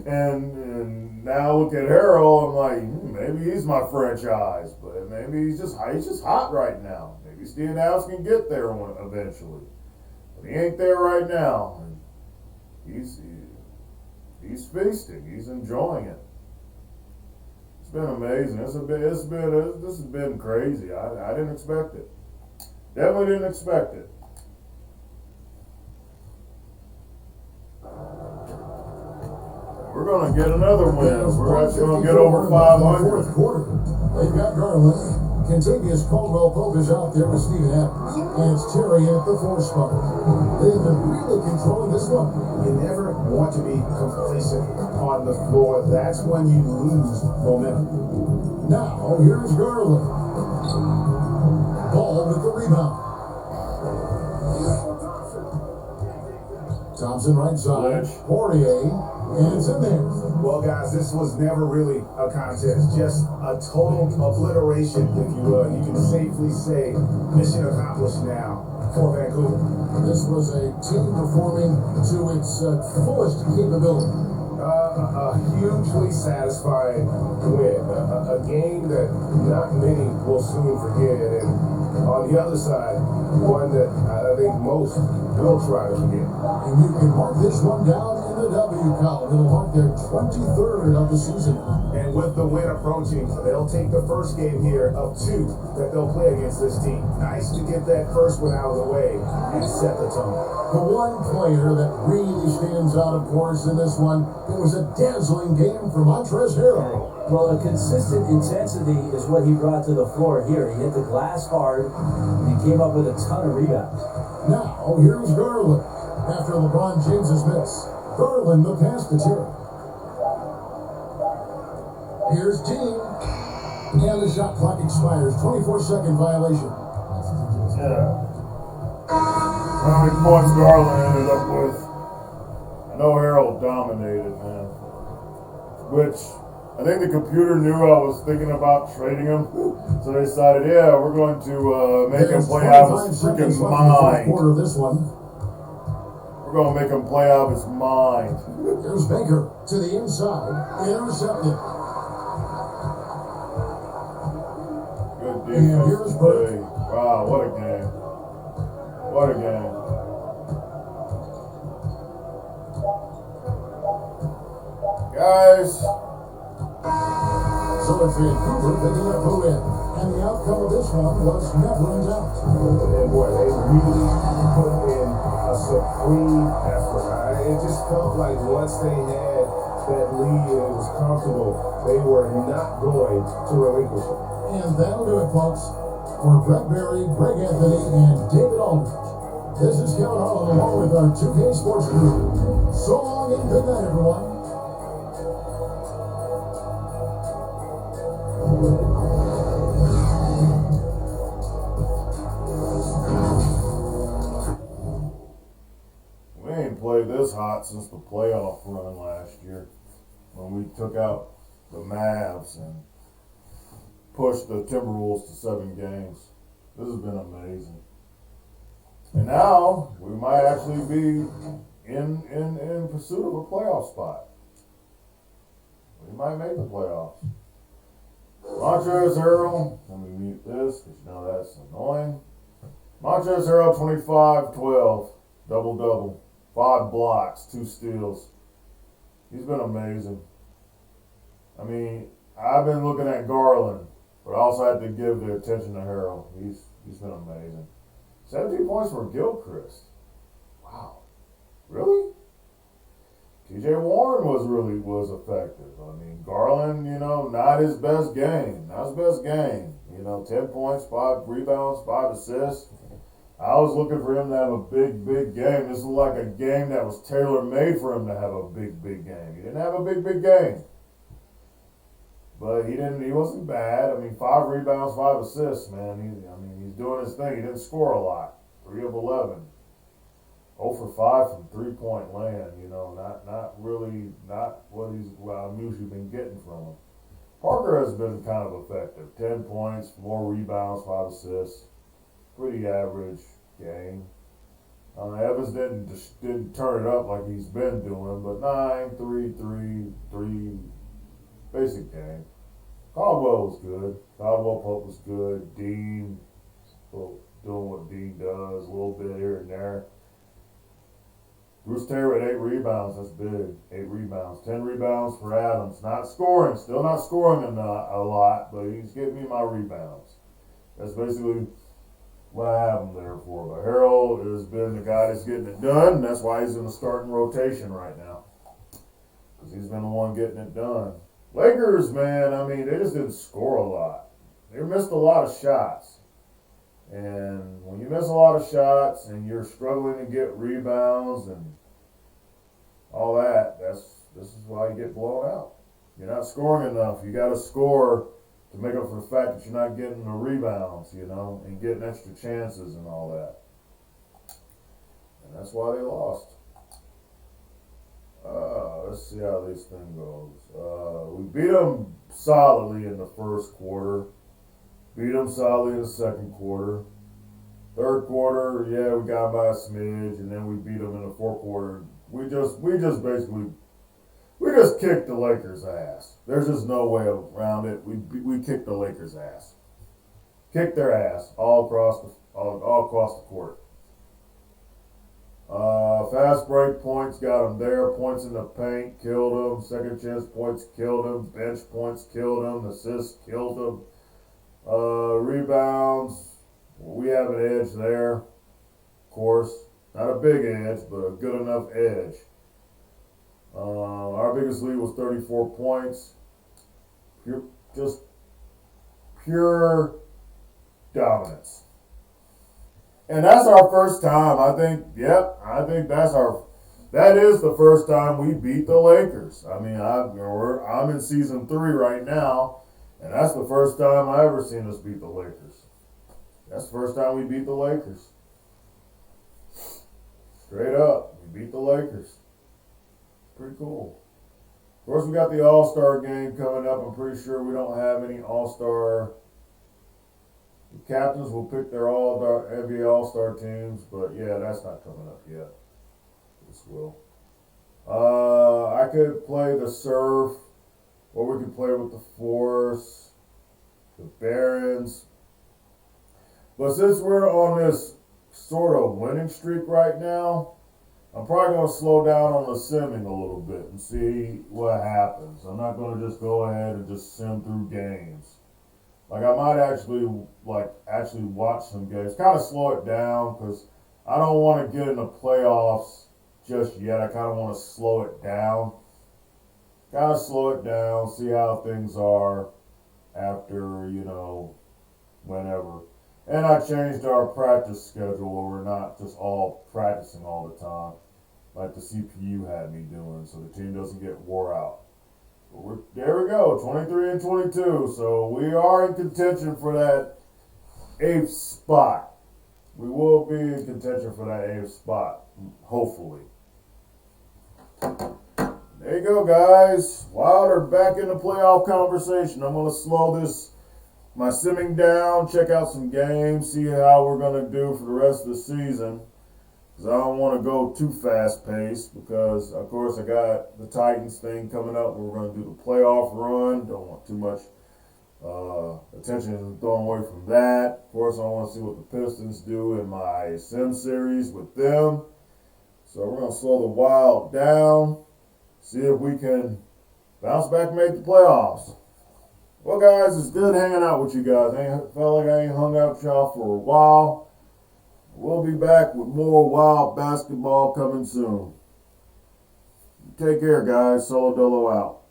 And now look at Harrell, I'm like, maybe he's my franchise, but maybe he's just hot right now. Maybe Steven Adams can get there eventually, but he ain't there right now. And he's feasting. He's enjoying it. It's been amazing. This has been crazy. I didn't expect it. Definitely didn't expect it. We're gonna get another win. We're actually gonna get over 500. Fourth quarter. They've got Garland. Contagious Caldwell-Pope is out there with Steven Adams. And it's Terry at the 4 spot. They've been really controlling this one. You never want to be complacent on the floor. That's when you lose momentum. Now, here's Garland. Ball with the rebound. Thompson right side. Poirier. And it's in there. Well, guys, this was never really a contest. Just a total obliteration, if you will. You can safely say mission accomplished now for Vancouver. This was a team performing to its fullest capability. A hugely satisfying win. A game that not many will soon forget. And on the other side, one that I think most will try to forget. And you can mark this one down in the W column. It'll mark their 23rd of the season. And with the win approaching, they'll take the first game here of 2 that they'll play against this team. Nice to get that first one out of the way and set the tone. The one player that really stands out, of course, in this one, it was a dazzling game for Montrezl Harrell. Well, a consistent intensity is what he brought to the floor here. He hit the glass hard, and he came up with a ton of rebounds. Now, here's Garland. After LeBron James's miss, Garland the pass to Terry. Here's Dean. And the shot clock expires. 24-second violation. Yeah. How many points Garland ended up with? I know Harrell dominated, man. Which I think the computer knew I was thinking about trading him, so they decided, yeah, we're going to make him play out of his freaking mind. Quarter of this one. We're going to make him play out of his mind. Here's Baker to the inside, intercepted. Good And defense here's Burke. today. Wow, what a game. What a game. Guys. So it's Vancouver picking up the win. And the outcome of this one was never in doubt. And boy, they really put in a supreme effort. It just felt like once they had that lead and it was comfortable, they were not going to relinquish it. And that'll do it, folks. For Greg Berry, Greg Anthony, and David Aldridge. This is Kevin Harlan along with our 2K Sports crew. So long and good night, everyone. We ain't played this hot since the playoff run last year when we took out the Mavs and pushed the Timberwolves to 7 games. This has been amazing. And now we might actually be in pursuit of a playoff spot. We might make the playoffs. Montrezl Harrell, let me mute this because you know that's annoying. Montrezl Harrell, 25-12, double-double, 5 blocks, 2 steals. He's been amazing. I mean, I've been looking at Garland, but I also had to give the attention to Harrell. He's been amazing. 17 points for Gilchrist. Wow. Really? TJ Warren was effective. I mean, Garland, not his best game. Not his best game. 10 points, 5 rebounds, 5 assists. I was looking for him to have a big, big game. This looked like a game that was tailor-made for him to have a big, big game. He didn't have a big, big game. But he wasn't bad. I mean, 5 rebounds, 5 assists, man. He's doing his thing. He didn't score a lot. 3 of 11. 0 for 5 from 3-point land. Not what I'm usually been getting from him. Parker has been kind of effective. 10 points, more rebounds, 5 assists. Pretty average game. Evans didn't turn it up like he's been doing, but 9, 3, 3, 3, basic game. Caldwell was good. Caldwell Pope was good. Dean, doing what Dean does, a little bit here and there. Bruce Taylor at 8 rebounds, that's big. 8 rebounds. 10 rebounds for Adams. Still not scoring a lot, but he's getting me my rebounds. That's basically what I have him there for. But Harold has been the guy that's getting it done. That's why he's in the starting rotation right now. Because he's been the one getting it done. Lakers, man, they just didn't score a lot. They missed a lot of shots. And when you miss a lot of shots and you're struggling to get rebounds and all that, this is why you get blown out. You're not scoring enough. You got to score to make up for the fact that you're not getting the rebounds, and getting extra chances and all that. And that's why they lost. Let's see how this thing goes. We beat them solidly in the first quarter. Beat them solidly in the second quarter. Third quarter, yeah, we got by a smidge, and then we beat them in the fourth quarter. We just kicked the Lakers' ass. There's just no way around it. We kicked the Lakers' ass. Kicked their ass all across the court. Fast break points got them there. Points in the paint killed them. Second chance points killed them. Bench points killed them. Assists killed them. Rebounds, we have an edge there, of course. Not a big edge, but a good enough edge. Our biggest lead was 34 points. Pure dominance. And that's our first time. I think that is the first time we beat the Lakers. I'm in season 3 right now. And that's the first time I ever seen us beat the Lakers. That's the first time we beat the Lakers. Straight up, we beat the Lakers. Pretty cool. Of course, we got the All-Star game coming up. I'm pretty sure we don't have any All-Star. The captains will pick their every All-Star teams, but yeah, that's not coming up yet. This will. I could play the Surf, or we could play with the Force, the Barons. But since we're on this sort of winning streak right now, I'm probably going to slow down on the simming a little bit and see what happens. I'm not going to just go ahead and just sim through games. Like, I might actually watch some games, kind of slow it down, because I don't want to get in the playoffs just yet. I kind of want to slow it down. See how things are after, whenever. And I changed our practice schedule where we're not just all practicing all the time, like the CPU had me doing, so the team doesn't get wore out. There we go, 23 and 22. So we are in contention for that 8th spot. We will be in contention for that 8th spot, hopefully. There you go, guys. Wild are back in the playoff conversation. I'm going to slow my simming down, check out some games, see how we're going to do for the rest of the season. Because I don't want to go too fast paced, because of course I got the Titans thing coming up. We're going to do the playoff run. Don't want too much attention thrown away from that. Of course, I want to see what the Pistons do in my sim series with them. So we're going to slow the Wild down, see if we can bounce back and make the playoffs. Well, guys, it's good hanging out with you guys. I felt like I ain't hung out with y'all for a while. We'll be back with more Wild basketball coming soon. Take care, guys. Solo Dolo out.